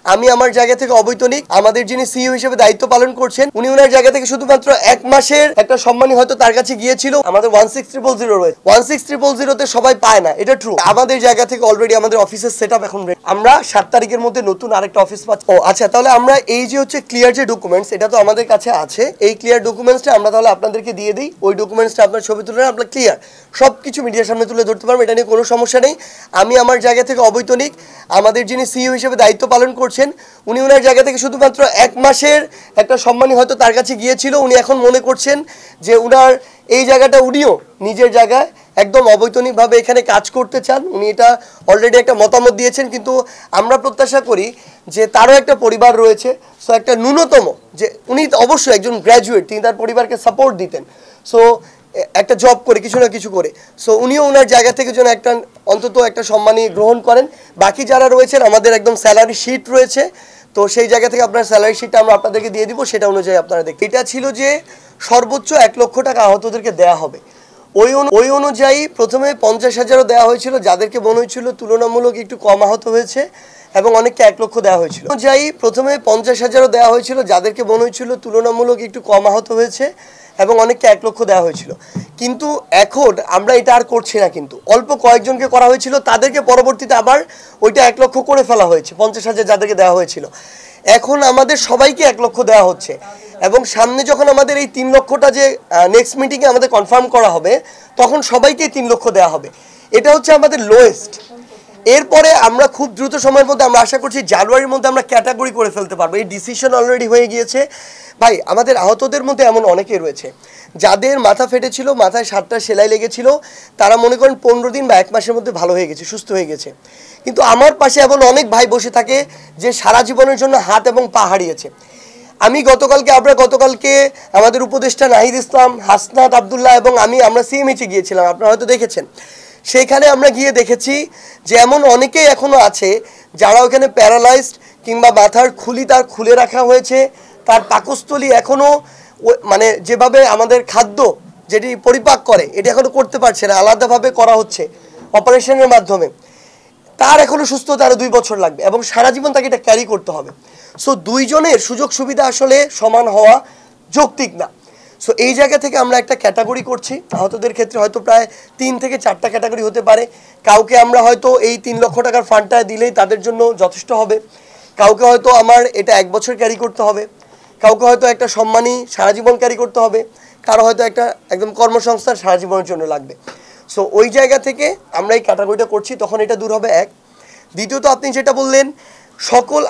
আমি আমার জায়গা থেকে অবৈতনিক আমাদের যিনি সিইও হিসেবে দায়িত্ব পালন করছেন উনি ওনার জায়গা থেকে শুধুমাত্র 1 মাসের একটা সম্মানী হয়তো তার কাছে গিয়েছিল। আমাদের 16000 রয়েছে, 16000 তে সবাই পায় না, এটা ট্রু। আমাদের জায়গা থেকে অলরেডি আমাদের অফিসের সেটআপ এখন ready। আমরা 7 তারিখের মধ্যে নতুন আরেকটা অফিস পাচ্ছি। ও আচ্ছা, তাহলে আমরা এই যে হচ্ছে ক্লিয়ার যে ডকুমেন্টস, এটা তো আমাদের কাছে আছে। এই ক্লিয়ার ডকুমেন্টসটা আমরা তাহলে আপনাদেরকে দিয়ে দিই। ওই ডকুমেন্টসটা আপনার ছবি তুলে আপনার ক্লিয়ার সবকিছু মিডিয়ার সামনে তুলে ধরতে পারবেন, এটা নিয়ে কোনো সমস্যা নেই। আমি আমার জায়গা থেকে অবৈতনিক আমাদের যিনি সিইও হিসেবে দায়িত্ব পালন করছেন উনি ওনার জায়গা থেকে শুধুমাত্র 1 মাসের একটা সম্মানী হয়তো তার কাছে গিয়েছিল। উনি এখন মনে করছেন যে উনার এই জায়গাটা উনিও নিজের জায়গায় একদম অবৈতনিকভাবে এখানে কাজ করতে চান। উনি এটা অলরেডি একটা মতামত দিয়েছেন, কিন্তু আমরা প্রত্যাশা করি যে তারও একটা পরিবার রয়েছে। সো একটা ন্যূনতম যে উনি অবশ্যই একজন গ্র্যাজুয়েট, তিনি তার পরিবারকে সাপোর্ট দিতেন, সো একটা জব করে কিছু না কিছু করে, সো উনিও ওনার জায়গা থেকে যেন একটা অন্তত একটা সম্মানী গ্রহণ করেন। বাকি যারা রয়েছেন আমাদের একদম স্যালারি শিট রয়েছে, তো সেই জায়গা থেকে আপনার স্যালারি শিটটা আমরা আপনাদেরকে দিয়ে দিব, সেটা অনুযায়ী আপনারা দেখবেন। এটা ছিল যে সর্বোচ্চ 1 লক্ষ টাকা আহতদেরকে দেওয়া হবে। ওই অনুযায়ী প্রথমে 50,000ও দেওয়া হয়েছিল, যাদেরকে মনে হয়েছিল তুলনামূলক একটু কম আহত হয়েছে, এবং অনেককে 1 লক্ষ দেওয়া হয়েছিল। অনুযায়ী প্রথমে 50,000ও দেওয়া হয়েছিল, যাদেরকে মনে হয়েছিল তুলনামূলক একটু কম আহত হয়েছে, এবং অনেককে 1 লক্ষ দেওয়া হয়েছিল। কিন্তু এখন আমরা এটা আর করছি না, কিন্তু অল্প কয়েকজনকে করা হয়েছিল, তাদেরকে পরবর্তীতে আবার ওইটা 1 লক্ষ করে ফেলা হয়েছে। 50,000 যাদেরকে দেওয়া হয়েছিল, এখন আমাদের সবাইকে 1 লক্ষ দেওয়া হচ্ছে। এবং সামনে যখন আমাদের এই 3 লক্ষটা যে নেক্সট মিটিংয়ে আমাদের কনফার্ম করা হবে, তখন সবাইকে 3 লক্ষ দেওয়া হবে। এটা হচ্ছে আমাদের লোয়েস্ট। এরপরে আমরা খুব দ্রুত সময়ের মধ্যে আমরা আশা করছি জানুয়ারির মধ্যে আমরা ক্যাটাগরি করে ফেলতে পারবো। এই ডিসিশন অলরেডি হয়ে গিয়েছে। ভাই, আমাদের আহতদের মধ্যে এমন অনেকেই রয়েছে যাদের মাথা ফেটেছিল, মাথায় 7টা সেলাই লেগেছিল, তারা মনে করেন 15 দিন বা 1 মাসের মধ্যে ভালো হয়ে গেছে, সুস্থ হয়ে গেছে। কিন্তু আমার পাশে এমন অনেক ভাই বসে থাকে যে সারা জীবনের জন্য হাত এবং পা হারিয়েছে। আমরা গতকালকে আমাদের উপদেষ্টা নাহিদ ইসলাম, হাসনাত আবদুল্লাহ এবং আমরা সিএমএইচে গিয়েছিলাম, আপনারা হয়তো দেখেছেন। সেখানে আমরা গিয়ে দেখেছি যে এমন অনেকেই এখনও আছে যারা ওখানে প্যারালাইজড, কিংবা মাথার খুলি তার খুলে রাখা হয়েছে, তার পাকস্থলী এখনও মানে যেভাবে আমাদের খাদ্য যেটি পরিপাক করে এটি এখনও করতে পারছে না, আলাদাভাবে করা হচ্ছে অপারেশনের মাধ্যমে। তার এখনও সুস্থতা আরও 2 বছর লাগবে, এবং সারা জীবন তাকে এটা ক্যারি করতে হবে। সো দুইজনের সুযোগ সুবিধা আসলে সমান হওয়া যৌক্তিক না। সো এই জায়গা থেকে আমরা একটা ক্যাটাগরি করছি। আহতদের ক্ষেত্রে হয়তো প্রায় 3 থেকে 4টা ক্যাটাগরি হতে পারে। কাউকে আমরা হয়তো এই 3 লক্ষ টাকার ফান্ডটা দিলেই তাদের জন্য যথেষ্ট হবে, কাউকে হয়তো আমার এটা 1 বছর ক্যারি করতে হবে, কাউকে হয়তো একটা সম্মানী সারা জীবন ক্যারি করতে হবে, কারো হয়তো একটা একদম কর্মসংস্থান সারা জীবনের জন্য লাগবে। সো ওই জায়গা থেকে আমরা এই ক্যাটাগরিটা করছি, তখন এটা দূর হবে। এক, দ্বিতীয়ত আপনি যেটা বললেন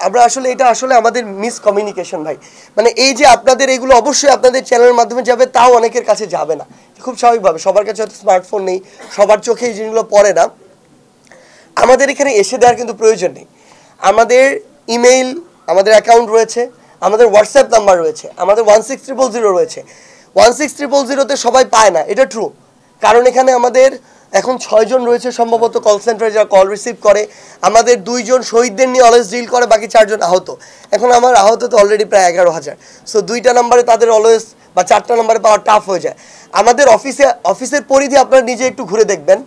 আমরা আসলে এটা আসলে আমাদের মিসকমিউনিকেশন ভাই। মানে এই যে আপনাদের এগুলো অবশ্যই আপনাদের চ্যানেলের মাধ্যমে যাবে, তাও অনেকের কাছে যাবে না, খুব স্বাভাবিকভাবে। সবার কাছে হয়তো স্মার্টফোন নেই, সবার চোখে এই জিনিসগুলো পড়ে না। আমাদের এখানে এসে দেওয়ার কিন্তু প্রয়োজন নেই। আমাদের ইমেইল, আমাদের অ্যাকাউন্ট রয়েছে, আমাদের হোয়াটসঅ্যাপ নাম্বার রয়েছে, আমাদের 16000 রয়েছে। 16000তে সবাই পায় না, এটা ট্রু। কারণ এখানে আমাদের এখন 6 জন রয়েছে সম্ভবত কল সেন্টারে, যারা কল রিসিভ করে। আমাদের 2 জন শহীদদের নিয়ে অলওয়েজ ডিল করে, বাকি 4 জন আহত। এখন আমার আহত তো অলরেডি প্রায় 11,000। সো 2টা নাম্বারে তাদের অলওয়েজ বা 4টা নাম্বারে পাওয়া টাফ হয়ে যায়। আমাদের অফিসের পরিধি আপনারা নিজে একটু ঘুরে দেখবেন,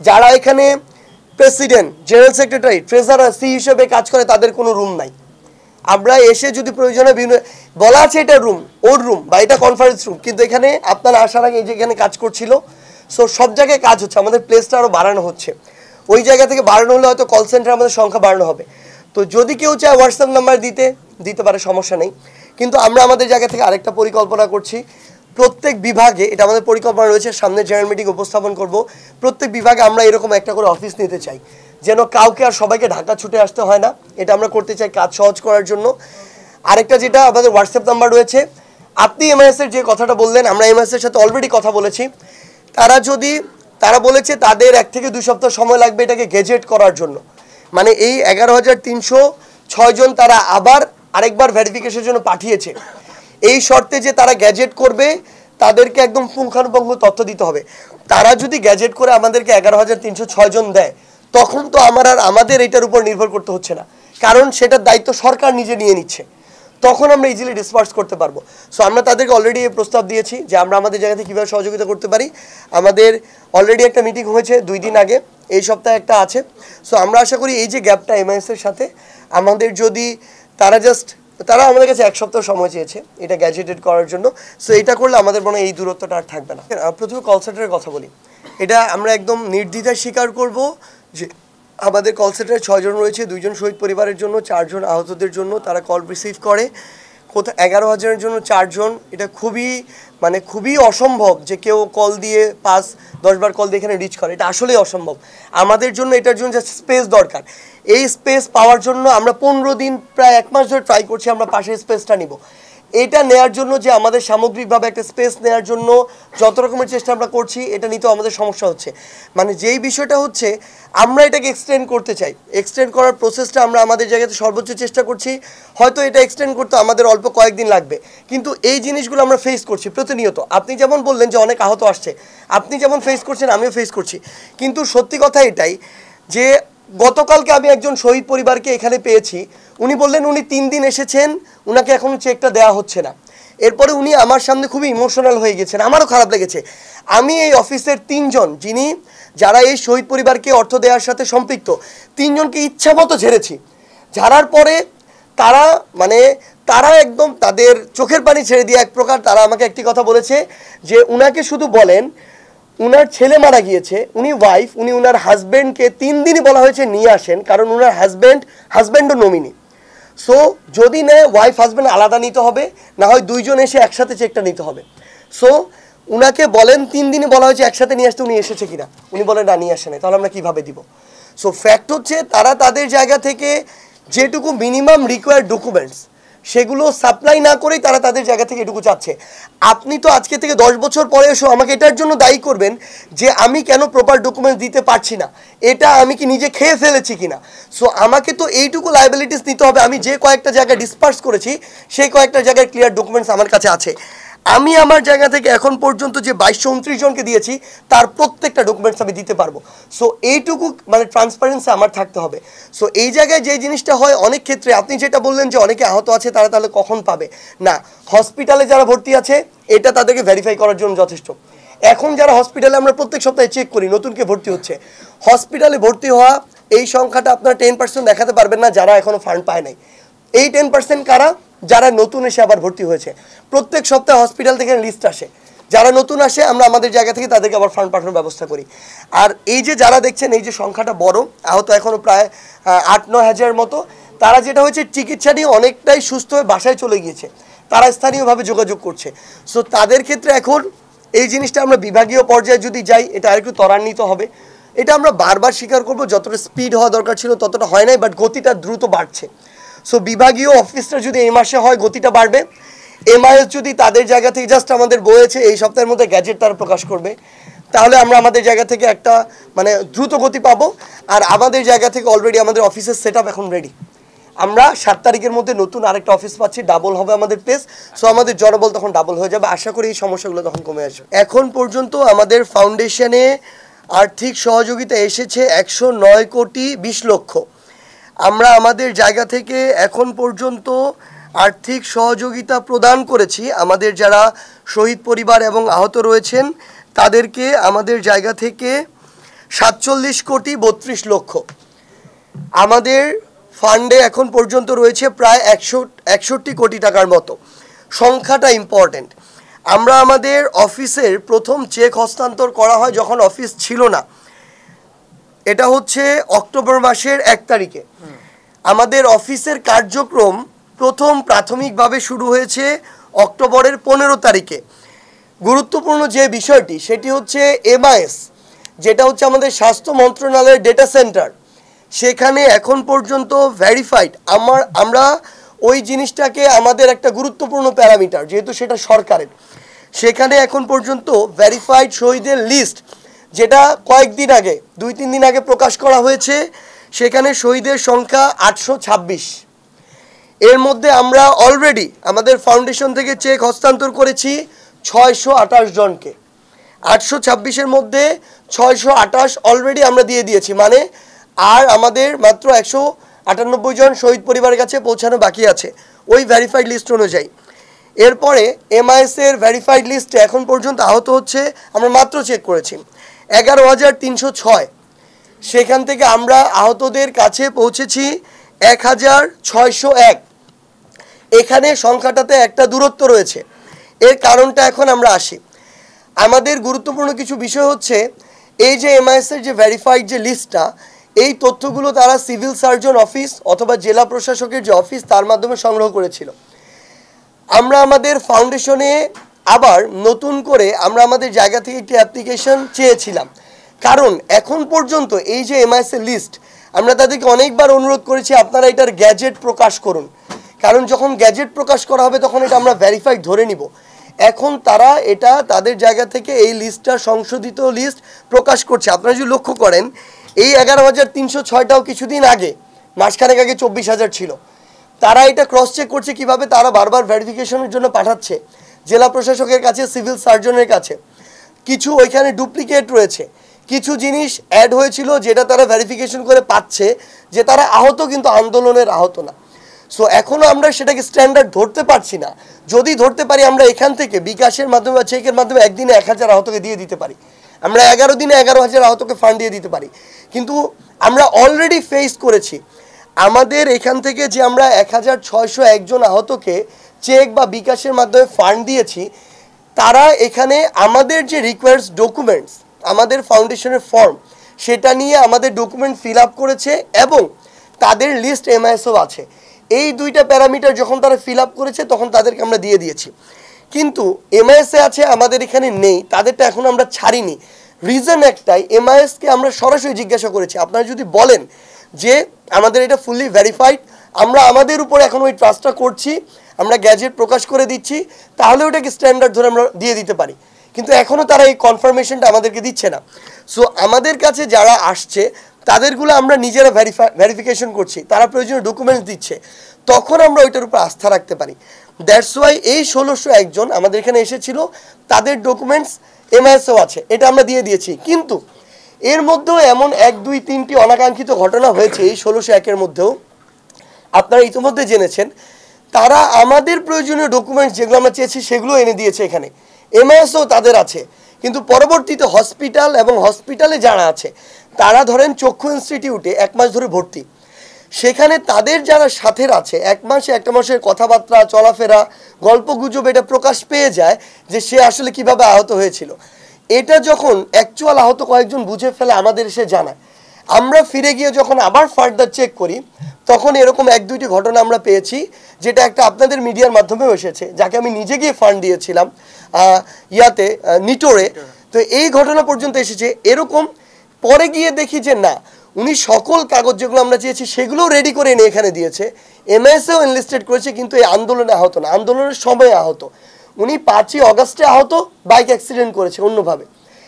যারা এখানে প্রেসিডেন্ট, জেনারেল সেক্রেটারি, ট্রেজারার, সি হিসেবে কাজ করে, তাদের কোনো রুম নাই। আমরা এসে যদি প্রয়োজনে বলা আছে এটা রুম, ওর রুম বা এটা কনফারেন্স রুম, কিন্তু এখানে আপনারা আসার আগে এই যে এখানে কাজ করছিল। সো সব জায়গায় কাজ হচ্ছে, আমাদের প্লেসটা আরও বাড়ানো হচ্ছে। ওই জায়গা থেকে বাড়ানো হলে হয়তো কল সেন্টারে আমাদের সংখ্যা বাড়ানো হবে। তো যদি কেউ চায় হোয়াটসঅ্যাপ নাম্বার দিতে পারে, সমস্যা নেই। কিন্তু আমরা আমাদের জায়গা থেকে আরেকটা পরিকল্পনা করছি। প্রত্যেক বিভাগে, এটা আমাদের পরিকল্পনা রয়েছে, সামনে জেনারেল মিটিং উপস্থাপন করব, প্রত্যেক বিভাগে আমরা এরকম একটা করে অফিস নিতে চাই, যেন কাউকে আর সবাইকে ঢাকা ছুটে আসতে হয় না। এটা আমরা করতে চাই কাজ সহজ করার জন্য। আরেকটা যেটা আমাদের হোয়াটসঅ্যাপ নাম্বার রয়েছে, আপনি এমআইএসের যে কথাটা বললেন, আমরা এমআইএসের সাথে অলরেডি কথা বলেছি। তারা বলেছে তাদের 1 থেকে 2 সপ্তাহ সময় লাগবে এটাকে গেজেট করার জন্য। মানে এই 11,306 জন তারা আবার আরেকবার ভেরিফিকেশনের জন্য পাঠিয়েছে। এই শর্তে যে তারা গ্যাজেট করবে, তাদেরকে একদম পুঙ্খানুপুঙ্খ তথ্য দিতে হবে। তারা যদি গ্যাজেট করে আমাদেরকে 11,306 জন দেয়, তখন তো আমাদের এটার উপর নির্ভর করতে হচ্ছে না, কারণ সেটার দায়িত্ব সরকার নিজে নিয়ে নিচ্ছে। তখন আমরা ইজিলি ডিসপার্স করতে পারবো। সো আমরা তাদেরকে অলরেডি এই প্রস্তাব দিয়েছি যে আমরা আমাদের জায়গা থেকে কীভাবে সহযোগিতা করতে পারি। আমাদের অলরেডি একটা মিটিং হয়েছে 2 দিন আগে, এই সপ্তাহে একটা আছে। সো আমরা আশা করি এই যে গ্যাপটা এমআইএসের সাথে, আমাদের যদি তারা আমাদের কাছে 1 সপ্তাহ সময় চেয়েছে এটা গ্যাজেটেড করার জন্য। সো এটা করলে আমাদের মনে হয় এই দূরত্বটা আর থাকবে না। প্রথমে কল সেন্টারের কথা বলি, এটা আমরা একদম নির্দ্বিধায় স্বীকার করব যে আমাদের কল সেন্টারে 6 জন রয়েছে, 2 জন শহীদ পরিবারের জন্য, 4 জন আহতদের জন্য তারা কল রিসিভ করে। কোথাও 11,000-এর জন্য 4 জন, এটা খুবই অসম্ভব যে কেউ কল দিয়ে 5-10 বার কল দিয়ে এখানে রিচ করে, এটা আসলেই অসম্ভব। আমাদের জন্য এটার জন্য জাস্ট স্পেস দরকার। এই স্পেস পাওয়ার জন্য আমরা 15 দিন প্রায় 1 মাস ধরে ট্রাই করছি আমরা পাশের স্পেসটা নিব। এটা নেয়ার জন্য যে আমাদের সামগ্রিকভাবে একটা স্পেস নেয়ার জন্য যত রকমের চেষ্টা আমরা করছি, এটা নিতেও আমাদের সমস্যা হচ্ছে। মানে যেই বিষয়টা হচ্ছে আমরা এটাকে এক্সটেন্ড করতে চাই, এক্সটেন্ড করার প্রসেসটা আমরা আমাদের জায়গাতে সর্বোচ্চ চেষ্টা করছি। হয়তো এটা এক্সটেন্ড করতে আমাদের অল্প কয়েকদিন লাগবে, কিন্তু এই জিনিসগুলো আমরা ফেস করছি প্রতিনিয়ত। আপনি যেমন বললেন যে অনেক আহত আসছে, আপনি যেমন ফেস করছেন আমিও ফেস করছি। কিন্তু সত্যি কথা এটাই যে গতকালকে আমি একজন শহীদ পরিবারকে এখানে পেয়েছি, উনি বললেন উনি 3 দিন এসেছেন, উনাকে এখনও চেকটা দেওয়া হচ্ছে না। এরপরে উনি আমার সামনে খুবই ইমোশনাল হয়ে গেছেন, আমারও খারাপ লেগেছে। আমি এই অফিসের 3 জন যারা এই শহীদ পরিবারকে অর্থ দেওয়ার সাথে সম্পৃক্ত, 3 জনকে ইচ্ছা মতো ঝেড়েছি। ঝাড়ার পরে তারা একদম তাদের চোখের পানি ছেড়ে দিয়ে এক প্রকার তারা আমাকে একটি কথা বলেছে যে উনাকে শুধু বলেন, উনার ছেলে মারা গিয়েছে, উনি ওয়াইফ, উনি উনার হাজব্যান্ডকে 3 দিনই বলা হয়েছে নিয়ে আসেন, কারণ উনার হাজব্যান্ডও নমিনি। সো যদি নেয় ওয়াইফ হাজব্যান্ড আলাদা নিতে হবে, না হয় 2 জন এসে একসাথে চেকটা নিতে হবে। সো উনাকে বলেন 3 দিনই বলা হয়েছে একসাথে নিয়ে আসতে, উনি এসেছে কিনা, উনি বলেন না নিয়ে আসে নাই, তাহলে আমরা কীভাবে দিব? সো ফ্যাক্ট হচ্ছে তারা তাদের জায়গা থেকে যেটুকু মিনিমাম রিকোয়ার্ড ডকুমেন্টস সেগুলো সাপ্লাই না করেই তারা তাদের জায়গা থেকে এটুকু চাচ্ছে। আপনি তো আজকে থেকে 10 বছর পরে এসেও আমাকে এটার জন্য দায়ী করবেন যে আমি কেন প্রপার ডকুমেন্টস দিতে পারছি না, এটা আমি কি নিজে খেয়ে ফেলেছি কিনা। সো আমাকে তো এইটুকু লায়াবিলিটিস নিতে হবে। আমি যে কয়েকটা জায়গায় ডিসপার্স করেছি সেই কয়েকটা জায়গায় ক্লিয়ার ডকুমেন্টস আমার কাছে আছে। আমি আমার জায়গা থেকে এখন পর্যন্ত যে 2229 জনকে দিয়েছি তার প্রত্যেকটা ডকুমেন্টস আমি দিতে পারবো। সো এইটুকু ট্রান্সপারেন্সি আমার থাকতে হবে। সো এই জায়গায় যে জিনিসটা হয় অনেক ক্ষেত্রে, আপনি যেটা বললেন যে অনেকে আহত আছে তারা তাহলে কখন পাবে, না, হসপিটালে যারা ভর্তি আছে এটা তাদেরকে ভেরিফাই করার জন্য যথেষ্ট। এখন যারা হসপিটালে আমরা প্রত্যেক সপ্তাহে চেক করি নতুনকে ভর্তি হচ্ছে, হসপিটালে ভর্তি হওয়া এই সংখ্যাটা আপনার 10% দেখাতে পারবেন না যারা এখনও ফান্ড পায় নাই। এই 10% কারা? যারা নতুন এসে আবার ভর্তি হয়েছে। প্রত্যেক সপ্তাহে হসপিটাল থেকে লিস্ট আসে, যারা নতুন আসে আমরা আমাদের জায়গা থেকে তাদেরকে আবার ফান্ড পাঠানোর ব্যবস্থা করি। আর এই যে যারা দেখছেন এই যে সংখ্যাটা বড়, আহত এখনও প্রায় 8-9 হাজার মতো, তারা যেটা হয়েছে চিকিৎসা নিয়ে অনেকটাই সুস্থ হয়ে বাসায় চলে গিয়েছে, তারা স্থানীয়ভাবে যোগাযোগ করছে। সো তাদের ক্ষেত্রে এখন এই জিনিসটা আমরা বিভাগীয় পর্যায়ে যদি যাই এটা আরেকটু ত্বরান্বিত হবে। এটা আমরা বারবার স্বীকার করব, যতটা স্পিড হওয়া দরকার ছিল ততটা হয় নাই, বাট গতিটা দ্রুত বাড়ছে। সো বিভাগীয় অফিসটা যদি এই মাসে হয় গতিটা বাড়বে। এমআইএস যদি তাদের জায়গা থেকে জাস্ট আমাদের বলেছে এই সপ্তাহের মধ্যে গ্যাজেট তারা প্রকাশ করবে, তাহলে আমরা আমাদের জায়গা থেকে একটা দ্রুত গতি পাবো। আর আমাদের জায়গা থেকে অলরেডি আমাদের অফিসের সেট এখন রেডি। আমরা 7 তারিখের মধ্যে নতুন আরেকটা অফিস পাচ্ছি, ডাবল হবে আমাদের প্লেস। সো আমাদের জনবল তখন ডাবল হয়ে যাবে, আশা করি এই সমস্যাগুলো তখন কমে আসবে। এখন পর্যন্ত আমাদের ফাউন্ডেশনে আর্থিক সহযোগিতা এসেছে 109 কোটি 20 লক্ষ। আমরা আমাদের জায়গা থেকে এখন পর্যন্ত আর্থিক সহযোগিতা প্রদান করেছি আমাদের যারা শহীদ পরিবার এবং আহত রয়েছেন তাদেরকে আমাদের জায়গা থেকে 47 কোটি 32 লক্ষ। আমাদের ফান্ডে এখন পর্যন্ত রয়েছে প্রায় 61 কোটি টাকার মতো। সংখ্যাটা ইম্পর্টেন্ট। আমরা আমাদের অফিসের প্রথম চেক হস্তান্তর করা হয় যখন অফিস ছিল না, এটা হচ্ছে অক্টোবর মাসের 1 তারিখে। আমাদের অফিসের কার্যক্রম প্রথম প্রাথমিকভাবে শুরু হয়েছে অক্টোবরের 15 তারিখে। গুরুত্বপূর্ণ যে বিষয়টি সেটি হচ্ছে এমআইএস, যেটা হচ্ছে আমাদের স্বাস্থ্য মন্ত্রণালয়ের ডেটা সেন্টার, সেখানে এখন পর্যন্ত ভেরিফাইড আমরা ওই জিনিসটাকে আমাদের একটা গুরুত্বপূর্ণ প্যারামিটার, যেহেতু সেটা সরকারের, সেখানে এখন পর্যন্ত ভেরিফাইড শহীদের লিস্ট যেটা কয়েকদিন আগে 2-3 দিন আগে প্রকাশ করা হয়েছে, সেখানে শহীদের সংখ্যা 826। এর মধ্যে আমরা অলরেডি আমাদের ফাউন্ডেশন থেকে চেক হস্তান্তর করেছি 628 জনকে। 826-এর মধ্যে 628 অলরেডি আমরা দিয়ে দিয়েছি, মানে আর আমাদের মাত্র 198 জন শহীদ পরিবারের কাছে পৌঁছানো বাকি আছে ওই ভেরিফাইড লিস্ট অনুযায়ী। এরপরে এমআইএসের ভেরিফাইড লিস্টে এখন পর্যন্ত আহত হচ্ছে, আমরা মাত্র চেক করেছি 11,306। সেখান থেকে আমরা আহতদের কাছে পৌঁছেছি 1601। এখানে সংখ্যাটাতে একটা দূরত্ব রয়েছে। এর কারণটা এখন আমরা আসি। আমাদের গুরুত্বপূর্ণ কিছু বিষয় হচ্ছে এই যে এমআইএস এর যে ভেরিফাইড যে লিস্টটা, এই তথ্যগুলো তারা সিভিল সার্জন অফিস অথবা জেলা প্রশাসকের যে অফিস তার মাধ্যমে সংগ্রহ করেছিল। আমরা আমাদের ফাউন্ডেশনে আবার নতুন করে আমরা আমাদের জায়গা থেকে একটি অ্যাপ্লিকেশন চেয়েছিলাম, কারণ এখন পর্যন্ত এই যে এমআইএস এর লিস্ট আমরা তাদেরকে অনেকবার অনুরোধ করেছি আপনারা এটার গ্যাজেট প্রকাশ করুন, কারণ যখন গ্যাজেট প্রকাশ করা হবে তখন এটা আমরা ভেরিফাইড ধরে নিব। এখন তারা এটা তাদের জায়গা থেকে এই লিস্টটা সংশোধিত লিস্ট প্রকাশ করছে। আপনারা যদি লক্ষ্য করেন এই 11,306টাও কিছুদিন আগে মাসখানেক আগে 24,000 ছিল। তারা এটা ক্রস চেক করছে কিভাবে, তারা বারবার ভেরিফিকেশনের জন্য পাঠাচ্ছে জেলা প্রশাসকের কাছে, সিভিল সার্জনের কাছে। কিছু ওইখানে ডুপ্লিকেট রয়েছে, কিছু জিনিস অ্যাড হয়েছিল যেটা তারা ভেরিফিকেশন করে পাচ্ছে যে তারা আহত কিন্তু আন্দোলনের আহত না। সো এখনও আমরা সেটাকে স্ট্যান্ডার্ড ধরতে পারছি না। যদি ধরতে পারি আমরা এখান থেকে বিকাশের মাধ্যমে বা চেকের মাধ্যমে একদিনে 1,000 আহতকে দিয়ে দিতে পারি, আমরা 11 দিনে 11,000 আহতকে ফান্ড দিয়ে দিতে পারি। কিন্তু আমরা অলরেডি ফেস করেছি আমাদের এখান থেকে যে আমরা 1,601 জন আহতকে চেক বা বিকাশের মাধ্যমে ফান্ড দিয়েছি, তারা এখানে আমাদের যে রিকোয়ার্স ডকুমেন্টস, আমাদের ফাউন্ডেশনের ফর্ম, সেটা নিয়ে আমাদের ডকুমেন্ট ফিল আপ করেছে এবং তাদের লিস্ট এমআইএসও আছে। এই দুইটা প্যারামিটার যখন তারা ফিল আপ করেছে তখন তাদেরকে আমরা দিয়ে দিয়েছি। কিন্তু এমআইএসে আছে আমাদের এখানে নেই, তাদেরটা এখন আমরা ছাড়িনি। রিজন একটাই, এমআইএসকে আমরা সরাসরি জিজ্ঞাসা করেছি আপনারা যদি বলেন যে আমাদের এটা ফুললি ভেরিফাইড, আমরা আমাদের উপর এখন ওই ট্রাস্টটা করছি, আমরা গ্যাজেট প্রকাশ করে দিচ্ছি, তাহলে ওটাকে স্ট্যান্ডার্ড ধরে আমরা দিয়ে দিতে পারি। কিন্তু এখনও তারা এই কনফার্মেশনটা আমাদেরকে দিচ্ছে না। সো আমাদের কাছে যারা আসছে তাদেরগুলো আমরা নিজেরা ভেরিফিকেশন করছি, তারা প্রয়োজনীয় ডকুমেন্টস দিচ্ছে, তখন আমরা ওইটার উপর আস্থা রাখতে পারি। দ্যাটস ওয়াই এই 1601 জন আমাদের এখানে এসেছিল, তাদের ডকুমেন্টস এমআইএসও আছে, এটা আমরা দিয়ে দিয়েছি। কিন্তু এর মধ্যেও এমন 1, 2, 3টি অনাকাঙ্ক্ষিত ঘটনা হয়েছে এই 1601-এর মধ্যেও। আপনারা ইতিমধ্যে জেনেছেন তারা আমাদের প্রয়োজনীয় ডকুমেন্টস যেগুলো আমরা চেয়েছি সেগুলো এনে দিয়েছে এখানে, এমআইএসও তাদের আছে। কিন্তু পরবর্তীতে হসপিটাল এবং হসপিটালে যারা আছে তারা ধরেন চক্ষু ইনস্টিটিউটে 1 মাস ধরে ভর্তি, সেখানে তাদের যারা সাথের আছে 1 মাসে 1 মাসের কথাবার্তা চলাফেরা গল্প গুজব এটা প্রকাশ পেয়ে যায় যে সে আসলে কিভাবে আহত হয়েছিল। এটা যখন অ্যাকচুয়াল আহত কয়েকজন বুঝে ফেলে আমাদের এসে জানায়, আমরা ফিরে গিয়ে যখন আবার ফার্দার চেক করি তখন এরকম 1-2টি ঘটনা আমরা পেয়েছি, যেটা একটা আপনাদের মিডিয়ার মাধ্যমেও এসেছে, যাকে আমি নিজে গিয়ে ফান্ড দিয়েছিলাম নিটোরে। তো এই ঘটনা পর্যন্ত এসেছে। এরকম পরে গিয়ে দেখি যে না, উনি সকল কাগজ যেগুলো আমরা চেয়েছি সেগুলোও রেডি করে এনে এখানে দিয়েছে, এমএসএও এনলিস্টেড করেছে, কিন্তু এই আন্দোলনে আহত না, আন্দোলনের সময় আহত। উনি 5ই অগাস্টে আহত, বাইক অ্যাক্সিডেন্ট করেছে অন্যভাবে।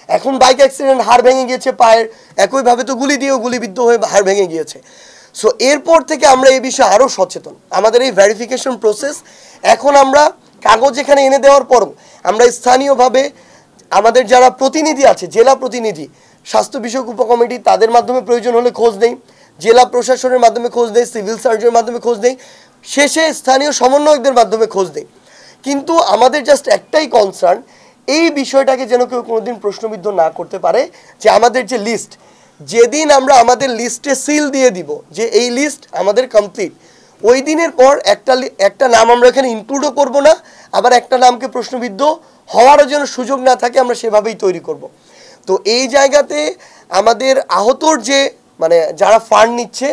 এখন বাইক অ্যাক্সিডেন্ট, হাড় ভেঙে গিয়েছে পায়ের, একইভাবে তো গুলি দিয়েও গুলিবিদ্ধ হয়ে হাড় ভেঙে গিয়েছে। সো এরপর থেকে আমরা এই বিষয়ে আরও সচেতন। আমাদের এই ভেরিফিকেশন প্রসেস এখন আমরা কাগজ এখানে এনে দেওয়ার পরও আমরা স্থানীয়ভাবে আমাদের যারা প্রতিনিধি আছে, জেলা প্রতিনিধি, স্বাস্থ্য বিষয়ক উপকমিটি, তাদের মাধ্যমে প্রয়োজন হলে খোঁজ নেই, জেলা প্রশাসনের মাধ্যমে খোঁজ নেই, সিভিল সার্জনের মাধ্যমে খোঁজ নেই, শেষে স্থানীয় সমন্বয়কদের মাধ্যমে খোঁজ নেই। কিন্তু আমাদের জাস্ট একটাই কনসার্ন, এই বিষয়টাকে যেন কেউ কোনোদিন প্রশ্নবিদ্ধ না করতে পারে যে আমাদের যে লিস্ট, যেদিন আমরা আমাদের লিস্টে সিল দিয়ে দিব যে এই লিস্ট আমাদের কমপ্লিট, ওই দিনের পর একটা নাম আমরা এখানে ইনক্লুডও করব না, আবার একটা নামকে প্রশ্নবিদ্ধ হওয়ারও যেন সুযোগ না থাকে আমরা সেভাবেই তৈরি করব। তো এই জায়গাতে আমাদের আহতর যে মানে যারা ফান্ড নিচ্ছে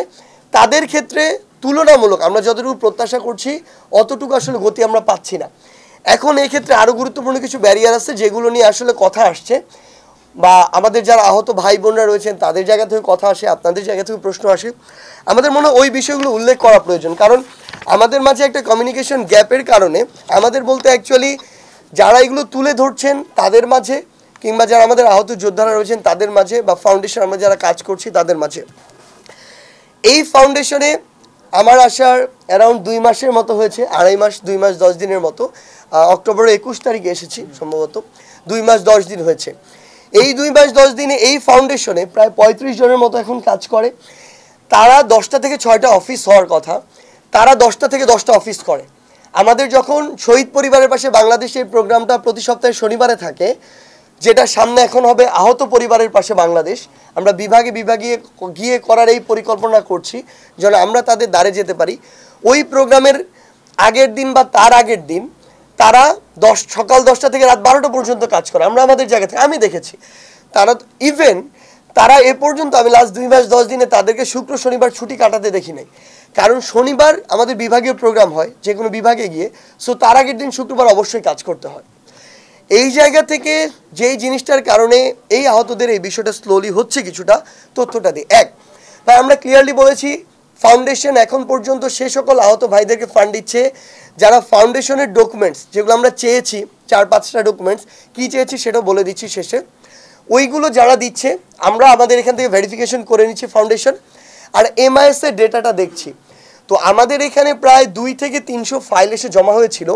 তাদের ক্ষেত্রে তুলনামূলক আমরা যতটুকু প্রত্যাশা করছি অতটুকু আসলে গতি আমরা পাচ্ছি না। এখন এই ক্ষেত্রে আরও গুরুত্বপূর্ণ কিছু ব্যারিয়ার আছে যেগুলো নিয়ে আসলে কথা আসছে, বা আমাদের যারা আহত ভাই বোনরা রয়েছেন তাদের জায়গা থেকে কথা আসে, আপনাদের জায়গা থেকে প্রশ্ন আসে। আমাদের মনে হয় ওই বিষয়গুলো উল্লেখ করা প্রয়োজন, কারণ আমাদের মাঝে একটা কমিউনিকেশন গ্যাপের কারণে আমাদের বলতে অ্যাকচুয়ালি যারা এগুলো তুলে ধরছেন তাদের মাঝে, কিংবা যারা আমাদের আহত যোদ্ধারা রয়েছেন তাদের মাঝে, বা ফাউন্ডেশন আমরা যারা কাজ করছি তাদের মাঝে। এই ফাউন্ডেশনে আমার আসার অ্যারাউন্ড 2 মাসের মতো হয়েছে, 2.5 মাস 2 মাস 10 দিনের মতো। অক্টোবরের 21 তারিখে এসেছি সম্ভবত, 2 মাস 10 দিন হয়েছে। এই 2 মাস 10 দিনে এই ফাউন্ডেশনে প্রায় 35 জনের মতো এখন কাজ করে। তারা 10টা থেকে 6টা অফিস হওয়ার কথা, তারা 10টা থেকে 10টা অফিস করে। আমাদের যখন শহীদ পরিবারের পাশে বাংলাদেশের প্রোগ্রামটা প্রতি সপ্তাহে শনিবারে থাকে, যেটা সামনে এখন হবে আহত পরিবারের পাশে বাংলাদেশ। আমরা বিভাগে বিভাগে গিয়ে করার এই পরিকল্পনা করছি যেন আমরা তাদের দ্বারে যেতে পারি। ওই প্রোগ্রামের আগের দিন বা তার আগের দিন তারা সকাল 10টা থেকে রাত 12টা পর্যন্ত কাজ করে। আমরা আমাদের জায়গা থেকে আমি দেখেছি তারা ইভেন তারা এ পর্যন্ত আমি লাস্ট 2 মাস 10 দিনে তাদেরকে শুক্র শনিবার ছুটি কাটাতে দেখি নাই। কারণ শনিবার আমাদের বিভাগীয় প্রোগ্রাম হয় যে কোনো বিভাগে গিয়ে, সো তার আগের দিন শুক্রবার অবশ্যই কাজ করতে হয়। এই জায়গা থেকে যেই জিনিসটার কারণে এই আহতদের এই বিষয়টা স্লোলি হচ্ছে কিছুটা তথ্যটা দিই। তাই আমরা ক্লিয়ারলি বলেছি ফাউন্ডেশন এখন পর্যন্ত সে সকল আহত ভাইদেরকে ফান্ড দিচ্ছে যারা ফাউন্ডেশনের ডকুমেন্টস যেগুলো আমরা চেয়েছি 4-5টা ডকুমেন্টস কী চেয়েছি সেটাও বলে দিচ্ছি শেষে। ওইগুলো যারা দিচ্ছে আমরা আমাদের এখান থেকে ভেরিফিকেশন করে নিচ্ছি ফাউন্ডেশন, আর MIS এর ডেটাটা দেখছি। তো আমাদের এখানে প্রায় 2 থেকে 300 ফাইল এসে জমা হয়েছিল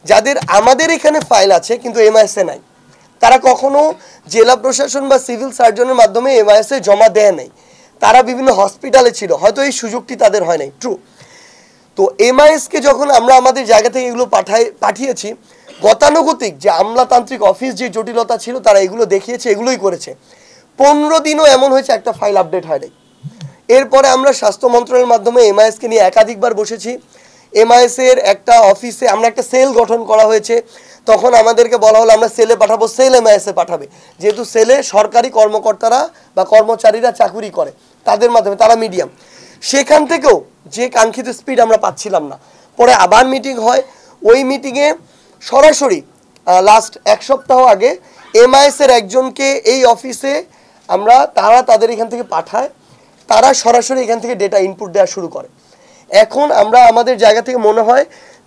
যাদের আমাদের এখানে ফাইল আছে কিন্তু MIS এ নাই। তারা কখনো জেলা প্রশাসন বা সিভিল সার্জনের মাধ্যমে MIS এ জমা দেয় নাই, তারা বিভিন্ন হসপিটালে ছিল, হয়তো এই সুযোগটি তাদের হয় নাই। ট্রু। তো MIS কে যখন আমরা আমাদের জায়গা থেকে এগুলো পাঠিয়েছি, গতানুগতিক যে আমলাতান্ত্রিক অফিস যে জটিলতা ছিল তারা এগুলো দেখিয়েছে, এগুলোই করেছে। 15 দিনও এমন হয়েছে একটা ফাইল আপডেট হয় নাই। এরপরে আমরা স্বাস্থ্য মন্ত্রণালয়ের মাধ্যমে MIS কে নিয়ে একাধিকবার বসেছি। MIS এর একটা অফিসে আমরা একটা সেল গঠন করা হয়েছে, তখন আমাদেরকে বলা হলো আমরা সেলে পাঠাবো, সেল MIS এ পাঠাবে, যেহেতু সেলে সরকারি কর্মকর্তারা বা কর্মচারীরা চাকুরি করে তাদের মাধ্যমে, তারা মিডিয়াম। সেখান থেকেও যে কাঙ্ক্ষিত স্পিড আমরা পাচ্ছিলাম না। পরে আবার মিটিং হয়, ওই মিটিংয়ে সরাসরি লাস্ট 1 সপ্তাহ আগে MIS এর একজনকে এই অফিসে তারা তাদের এখান থেকে পাঠায়, তারা সরাসরি এখান থেকে ডেটা ইনপুট দেওয়া শুরু করে। এখন আমরা আমাদের জায়গা থেকে মনে হয়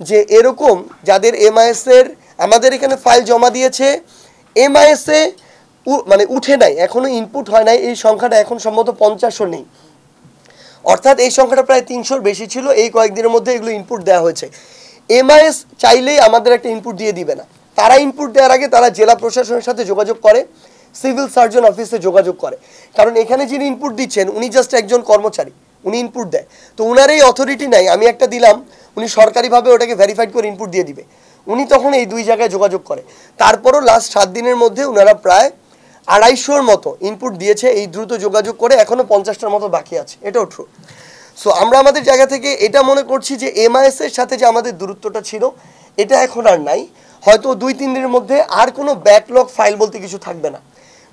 যে এরকম যাদের MIS এর আমাদের এখানে ফাইল জমা দিয়েছে MIS এ মানে উঠে নাই, এখনো ইনপুট হয় নাই, এই সংখ্যাটা এখন সম্ভবত 50ও নেই। অর্থাৎ এই সংখ্যাটা প্রায় 300-র বেশি ছিল। এই কয়েকদিনের মধ্যে এগুলো ইনপুট দেওয়া হয়েছে। MIS চাইলেই আমাদের একটা ইনপুট দিয়ে দিবে না, তারা ইনপুট দেওয়ার আগে তারা জেলা প্রশাসনের সাথে যোগাযোগ করে, সিভিল সার্জন অফিসে যোগাযোগ করে। কারণ এখানে যিনি ইনপুট দিচ্ছেন উনি জাস্ট একজন কর্মচারী, উনি ইনপুট দেয়, তো উনার এই অথরিটি নাই আমি একটা দিলাম উনি সরকারিভাবে ওটাকে ভেরিফাইড করে ইনপুট দিয়ে দিবে। উনি তখন এই 2 জায়গায় যোগাযোগ করে। তারপরও লাস্ট 7 দিনের মধ্যে ওনারা প্রায় 250-র মতো ইনপুট দিয়েছে এই দ্রুত যোগাযোগ করে, এখনও 50টার মতো বাকি আছে, এটাও ট্রু। সো আমরা আমাদের জায়গা থেকে এটা মনে করছি যে MIS এর সাথে যে আমাদের দূরত্বটা ছিল এটা এখন আর নাই। হয়তো 2-3 দিনের মধ্যে আর কোনো ব্যাকলগ ফাইল বলতে কিছু থাকবে না।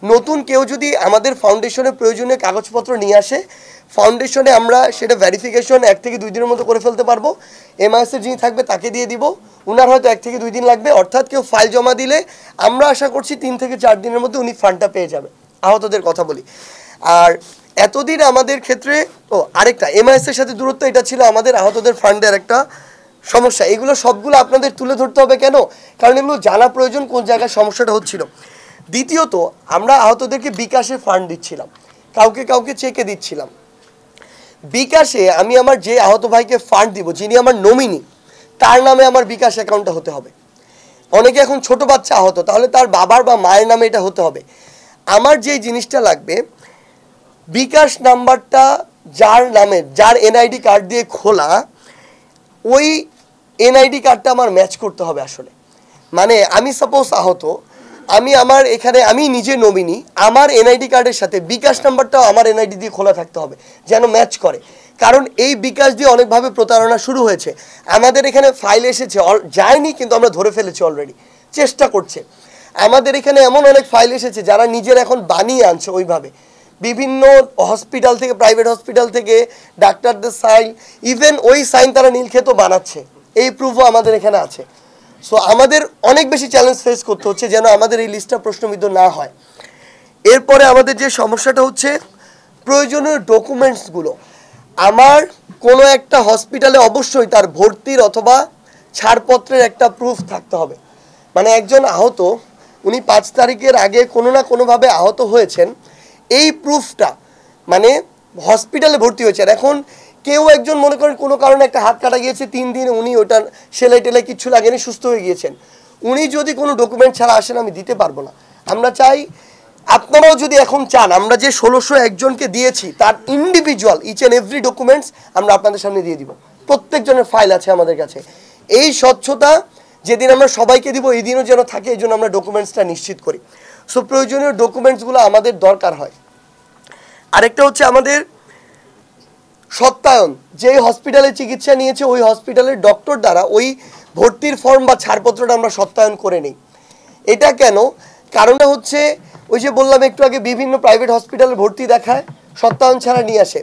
নতুন কেউ যদি আমাদের ফাউন্ডেশনের প্রয়োজনীয় কাগজপত্র নিয়ে আসে, ফাউন্ডেশনে আমরা সেটা ভেরিফিকেশন 1 থেকে 2 দিনের মধ্যে করে ফেলতে পারবো। MIS এর যিনি থাকবে তাকে দিয়ে দিব, উনার হয়তো 1 থেকে 2 দিন লাগবে। অর্থাৎ কেউ ফাইল জমা দিলে আমরা আশা করছি 3 থেকে 4 দিনের মধ্যে উনি ফান্ডটা পেয়ে যাবে। আহতদের কথা বলি, আর এতদিন আমাদের ক্ষেত্রে আরেকটা MIS এর সাথে দূরত্ব, এটা ছিল আমাদের আহতদের ফান্ডের একটা সমস্যা। এগুলো সবগুলো আপনাদের তুলে ধরতে হবে কেন? কারণ এগুলো জানা প্রয়োজন কোন জায়গায় সমস্যাটা হচ্ছিল। দ্বিতীয়ত, আমরা আহতদেরকে বিকাশে ফান্ড দিচ্ছিলাম, কাউকে কাউকে চেকে দিচ্ছিলাম। বিকাশে আমি আমার যে আহত ভাইকে ফান্ড দিব, যিনি আমার নমিনি, তার নামে আমার বিকাশ অ্যাকাউন্টটা হতে হবে। অনেকে এখন ছোট বাচ্চা আহত, তাহলে তার বাবার বা মায়ের নামে এটা হতে হবে। আমার যে জিনিসটা লাগবে, বিকাশ নাম্বারটা যার নামে, যার NID কার্ড দিয়ে খোলা, ওই NID কার্ডটা আমার ম্যাচ করতে হবে আসলে। মানে আমি সাপোজ আহত, আমার এখানে আমি নিজে নমিনি, আমার NID কার্ডের সাথে বিকাশ নাম্বারটাও আমার NID দিয়ে খোলা থাকতে হবে যেন ম্যাচ করে। কারণ এই বিকাশ দিয়ে অনেকভাবে প্রতারণা শুরু হয়েছে। আমাদের এখানে ফাইল এসেছে, যায়নি কিন্তু আমরা ধরে ফেলেছি অলরেডি, চেষ্টা করছে। আমাদের এখানে এমন অনেক ফাইল এসেছে যারা নিজের এখন বানিয়ে আনছে ওইভাবে, বিভিন্ন হসপিটাল থেকে, প্রাইভেট হসপিটাল থেকে ডাক্তারদের সাইন, ইভেন ওই সাইন তারা নীলক্ষেতও বানাচ্ছে, এই প্রুফও আমাদের এখানে আছে। সো আমাদের অনেক বেশি চ্যালেঞ্জ ফেস করতে হচ্ছে যেন আমাদের এই লিস্টটা প্রশ্নবিদ্ধ না হয়। এরপরে আমাদের যে সমস্যাটা হচ্ছে, প্রয়োজনীয় ডকুমেন্টসগুলো আমার কোনো একটা হসপিটালে অবশ্যই তার ভর্তির অথবা ছাড়পত্রের একটা প্রুফ থাকতে হবে। মানে একজন আহত, উনি 5 তারিখের আগে কোনো না কোনোভাবে আহত হয়েছেন, এই প্রুফটা মানে হসপিটালে ভর্তি হয়েছেন। এখন কেউ একজন মনে করেন কোনো কারণে একটা হাত কাটা গিয়েছে, 3 দিন উনি ওটা সেলাই টেলাই কিচ্ছু লাগেনি, সুস্থ হয়ে গিয়েছেন, উনি যদি কোনো ডকুমেন্ট ছাড়া আসেন আমি দিতে পারবো না। আমরা চাই আপনারাও যদি এখন চান, আমরা যে 1601 জনকে দিয়েছি তার individual each and every documents আমরা আপনাদের সামনে দিয়ে দিব। প্রত্যেকজনের ফাইল আছে আমাদের কাছে। এই স্বচ্ছতা যেদিন আমরা সবাইকে দিব এই দিনও যেন থাকে, এই জন্য আমরা ডকুমেন্টসটা নিশ্চিত করি। সো প্রয়োজনীয় ডকুমেন্টসগুলো আমাদের দরকার হয়। আরেকটা হচ্ছে আমাদের সত্যায়ন, যে হসপিটালে চিকিৎসা নিয়েছে ওই হসপিটালের ডক্টর দ্বারা ওই ভর্তির ফর্ম বা ছাড়পত্রটা আমরা সত্যায়ন করে নিই। এটা কেন? কারণটা হচ্ছে ওই যে বললাম একটু আগে, বিভিন্ন প্রাইভেট হসপিটালে ভর্তি দেখায়, সত্যায়ন ছাড়া নিয়ে আসে।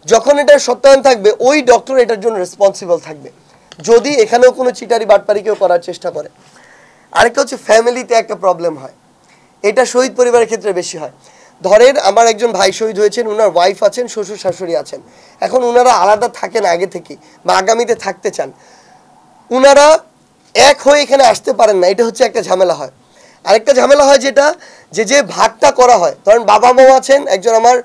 যখন এটার সত্যায়ন থাকবে ওই ডক্টর এটার জন্য রেসপন্সিবল থাকবে, যদি এখানেও কোনো চিটারি বাটপারি কেউ করার চেষ্টা করে। আরেকটা হচ্ছে ফ্যামিলিতে একটা প্রবলেম হয়, এটা শহীদ পরিবারের ক্ষেত্রে বেশি হয়। ধরেন আমার একজন ভাই শহীদ হয়েছেন, ওনার ওয়াইফ আছেন, শ্বশুর শাশুড়ি আছেন, এখন ওনারা আলাদা থাকেন আগে থেকে বা আগামীতে থাকতে চান, ওনারা এক হয়ে এখানে আসতে পারেন না, এটা হচ্ছে একটা ঝামেলা হয়। আরেকটা ঝামেলা হয় যেটা যে ভাগটা করা হয়, ধরেন বাবা মাও আছেন, একজন আমার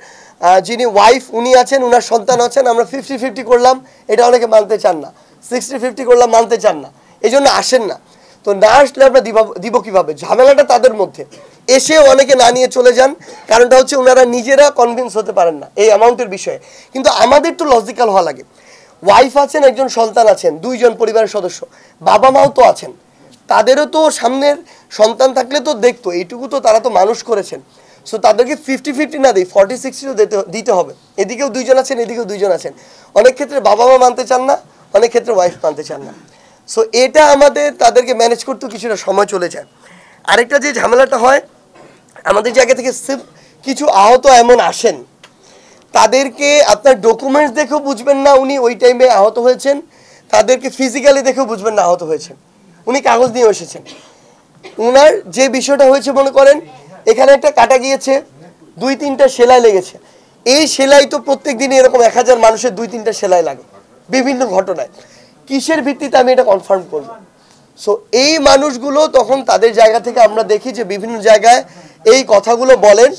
যিনি ওয়াইফ উনি আছেন, ওনার সন্তান আছেন, আমরা 50-50 করলাম, এটা অনেকে মানতে চান না, 60-50 করলাম, মানতে চান না, এই জন্য আসেন না। তো না আসলে আমরা দিব কীভাবে? ঝামেলাটা তাদের মধ্যে, এসে অনেকে না নিয়ে চলে যান, কারণটা হচ্ছে ওনারা নিজেরা কনভিন্স হতে পারেন না এই অ্যামাউন্টের বিষয়ে। কিন্তু আমাদের তো লজিক্যাল হওয়া লাগে, ওয়াইফ আছেন, একজন সন্তান আছেন, দুইজন পরিবারের সদস্য, বাবা মাও তো আছেন, তাদেরও তো সামনের সন্তান থাকলে তো দেখতো, এইটুকু তো তারা তো মানুষ করেছেন। সো তাদেরকে 50-50 না দিই, 40-60 দিতে হবে। এদিকেও দুইজন আছেন, এদিকেও দুইজন আছেন, অনেক ক্ষেত্রে বাবা মা মানতে চান না, অনেক ক্ষেত্রে ওয়াইফ মানতে চান না। সো এটা আমাদের তাদেরকে ম্যানেজ করতেও কিছুটা সময় চলে যায়। আরেকটা যে ঝামেলাটা হয়, আমাদের জায়গা থেকে কিছু আহত এমন আসেন, তাদেরকে আপনার ডকুমেন্টস দেখেও বুঝবেন না উনি ওই টাইমে আহত হয়েছেন, তাদেরকে ফিজিক্যালি দেখেও বুঝবেন না আহত হয়েছেন, উনি কাগজ নিয়ে এসেছেন। ওনার যে বিষয়টা হয়েছে, মনে করেন এখানে একটা কাটা গিয়েছে, 2-3টা সেলাই লেগেছে, এই সেলাই তো প্রত্যেক দিনই এরকম 1000 মানুষের 2-3টা সেলাই লাগে বিভিন্ন ঘটনায়, কিসের ভিত্তিতে আমি এটা কনফার্ম করব? সো এই মানুষগুলো তখন তাদের জায়গা থেকে আমরা দেখি যে বিভিন্ন জায়গায় এই কথাগুলো বলেন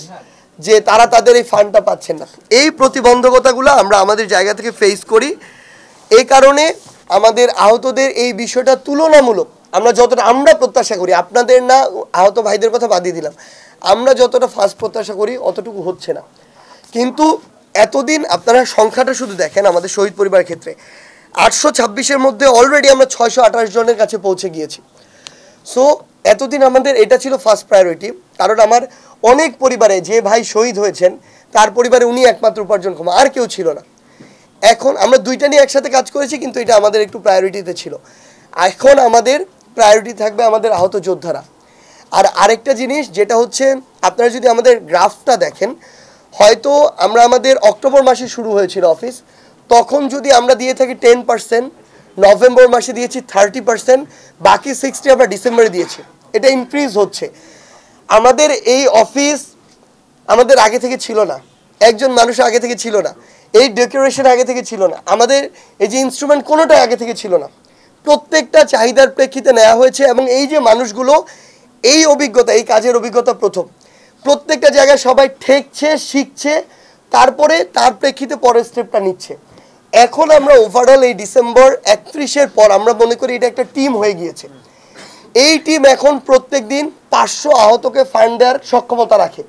যে তারা তাদের এই ফান্ডটা পাচ্ছেন না। এই প্রতিবন্ধকতাগুলো আমরা আমাদের জায়গা থেকে ফেস করি। এই কারণে আমাদের আহতদের এই বিষয়টা তুলনামূলক আমরা যতটা আমরা প্রত্যাশা করি, আপনাদের না, আহত ভাইদের কথা বাদিয়ে দিলাম, আমরা যতটা ফাস্ট প্রত্যাশা করি অতটুকু হচ্ছে না। কিন্তু এতদিন আপনারা সংখ্যাটা শুধু দেখেন, আমাদের শহীদ পরিবারের ক্ষেত্রে 826-এর মধ্যে অলরেডি আমরা 628 জনের কাছে পৌঁছে গিয়েছি। সো এতদিন আমাদের এটা ছিল ফার্স্ট প্রায়োরিটি, কারণ আমার অনেক পরিবারে যে ভাই শহীদ হয়েছেন তার পরিবারে উনি একমাত্র উপার্জনক্ষম, আর কেউ ছিল না। এখন আমরা দুইটা নিয়ে একসাথে কাজ করেছি, কিন্তু এটা আমাদের একটু প্রায়োরিটিতে ছিল। এখন আমাদের প্রায়োরিটি থাকবে আমাদের আহত যোদ্ধারা। আর আরেকটা জিনিস যেটা হচ্ছে, আপনারা যদি আমাদের গ্রাফটা দেখেন, হয়তো আমরা আমাদের অক্টোবর মাসে শুরু হয়েছিল অফিস, তখন যদি আমরা দিয়ে থাকি 10%, নভেম্বর মাসে দিয়েছি 30%, বাকি 60 আমরা ডিসেম্বরে দিয়েছি। এটা ইনক্রিজ হচ্ছে। আমাদের এই অফিস আমাদের আগে থেকে ছিল না, একজন মানুষ আগে থেকে ছিল না, এই ডেকোরেশন আগে থেকে ছিল না, আমাদের এই যে ইনস্ট্রুমেন্ট কোনোটাই আগে থেকে ছিল না, প্রত্যেকটা চাহিদার প্রেক্ষিতে নেওয়া হয়েছে। এবং এই যে মানুষগুলো এই অভিজ্ঞতা, এই কাজের অভিজ্ঞতা প্রথম, প্রত্যেকটা জায়গায় সবাই ঠেকছে, শিখছে, তারপরে তার প্রেক্ষিতে পরের স্টেপটা নিচ্ছে। এখন আমরা ওভারঅল এই ডিসেম্বর 31-এর পর আমরা মনে করি এটা একটা টিম হয়ে গিয়েছে। এই টিম এখন প্রত্যেক দিন 500 আহতকে ফান্ড দেওয়ার সক্ষমতা রাখে।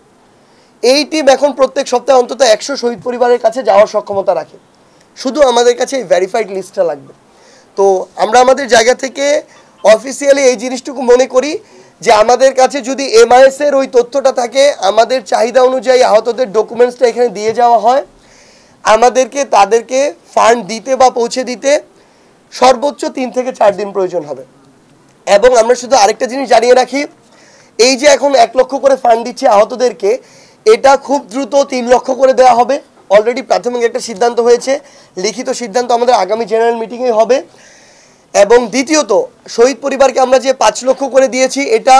এই টিম এখন প্রত্যেক সপ্তাহে অন্তত 100 শহীদ পরিবারের কাছে যাওয়ার সক্ষমতা রাখে। শুধু আমাদের কাছে এই ভেরিফাইড লিস্টটা লাগবে। তো আমরা আমাদের জায়গা থেকে অফিসিয়ালি এই জিনিসটুকু মনে করি যে আমাদের কাছে যদি MIS এর ওই তথ্যটা থাকে, আমাদের চাহিদা অনুযায়ী আহতদের ডকুমেন্টসটা এখানে দিয়ে যাওয়া হয়, আমাদেরকে তাদেরকে ফান্ড দিতে বা পৌঁছে দিতে সর্বোচ্চ 3 থেকে 4 দিন প্রয়োজন হবে। এবং আমরা শুধু আরেকটা জিনিস জানিয়ে রাখি, এই যে এখন 1 লক্ষ করে ফান্ড দিচ্ছে আহতদেরকে, এটা খুব দ্রুত 3 লক্ষ করে দেওয়া হবে। অলরেডি প্রাথমিক একটা সিদ্ধান্ত হয়েছে, লিখিত সিদ্ধান্ত আমাদের আগামী জেনারেল মিটিংয়ে হবে। এবং দ্বিতীয়ত, শহীদ পরিবারকে আমরা যে 5 লক্ষ করে দিয়েছি, এটা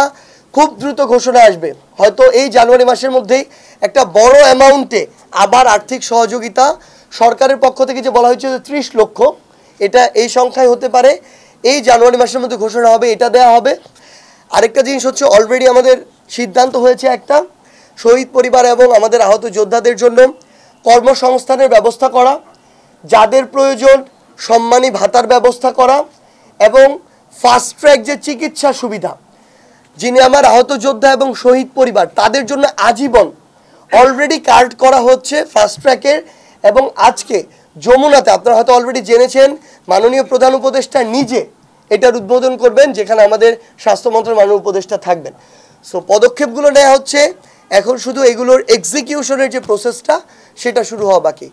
খুব দ্রুত ঘোষণা আসবে, হয়তো এই জানুয়ারি মাসের মধ্যেই একটা বড় অ্যামাউন্টে আবার আর্থিক সহযোগিতা সরকারের পক্ষ থেকে যে বলা হয়েছে 30 লক্ষ, এটা এই সংখ্যায় হতে পারে, এই জানুয়ারি মাসের মধ্যে ঘোষণা হবে, এটা দেওয়া হবে। আরেকটা জিনিস হচ্ছে, অলরেডি আমাদের সিদ্ধান্ত হয়েছে একটা, শহীদ পরিবার এবং আমাদের আহত যোদ্ধাদের জন্য কর্মসংস্থানের ব্যবস্থা করা, যাদের প্রয়োজন সম্মানী ভাতার ব্যবস্থা করা, এবং ফাস্ট ট্র্যাক যে চিকিৎসা সুবিধা, যিনি আমার আহত যোদ্ধা এবং শহীদ পরিবার তাদের জন্য আজীবন অলরেডি কার্ড করা হচ্ছে ফাস্ট ট্র্যাকের। এবং আজকে যমুনাতে আপনারা হয়তো অলরেডি জেনেছেন, মাননীয় প্রধান উপদেষ্টা নিজে এটার উদ্বোধন করবেন, যেখানে আমাদের স্বাস্থ্য মন্ত্রণালয়ের মাননীয় উপদেষ্টা থাকবেন। সো পদক্ষেপগুলো নেওয়া হচ্ছে, এখন শুধু এগুলোর এক্সিকিউশনের যে প্রসেসটা সেটা শুরু হওয়া বাকি।